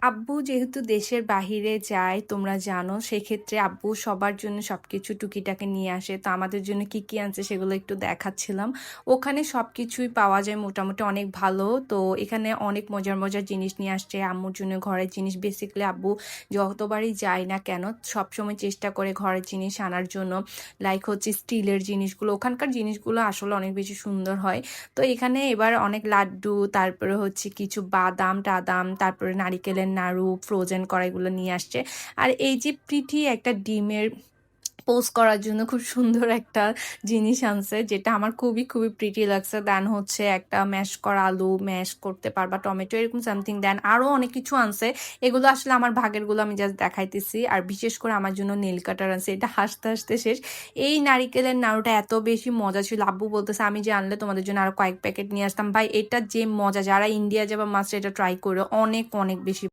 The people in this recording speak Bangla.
আব্বু যেহেতু দেশের বাহিরে যায় তোমরা জানো, সেক্ষেত্রে আব্বু সবার জন্য সবকিছু টুকিটাকি নিয়ে আসে। তো আমাদের জন্য কি কি আনছে সেগুলো একটু দেখাচ্ছিলাম। ওখানে সবকিছুই পাওয়া যায় মোটামুটি অনেক ভালো। তো এখানে অনেক মজার মজার জিনিস নিয়ে আসছে আম্মুর জন্য, ঘরের জিনিস। বেসিক্যালি আব্বু যতবারই যায় না কেন সবসময় চেষ্টা করে ঘরের জিনিস আনার জন্য। লাইক হচ্ছে স্টিলের জিনিসগুলো, ওখানকার জিনিসগুলো আসলে অনেক বেশি সুন্দর হয়। তো এখানে এবার অনেক লাড্ডু, তারপরে হচ্ছে কিছু বাদাম টাদাম, তারপরে নারিকেলের নাড়ু ফ্রোজেন করা এগুলো নিয়ে আসছে। আর এই যে প্রিটি একটা ডিমের পোস্ট করার জন্য খুব সুন্দর একটা জিনিস আনছে, যেটা আমার খুবই খুবই প্রিটি লাগছে। দেন হচ্ছে একটা ম্যাশ করা আলু, ম্যাশ করতে পারবা টমেটো, এরকম সামথিং। দেন আরো অনেক কিছু আনছে। এগুলো আসলে আমার ভাগের গুলো আমি জাস্ট দেখাইতেছি। আর বিশেষ করে আমার জন্য নেল কাটার আনছে, এটা হাসতে হাসতে শেষ। এই নারিকেলের নাড়ুটা এত বেশি মজা ছিল, আব্বু বলতেছে আমি যে আনলে তোমাদের জন্য আরো কয়েক প্যাকেট নিয়ে আসতাম। ভাই এটা যে মজা, যারা ইন্ডিয়া যাবা মাস্ট এটা ট্রাই করো, অনেক অনেক বেশি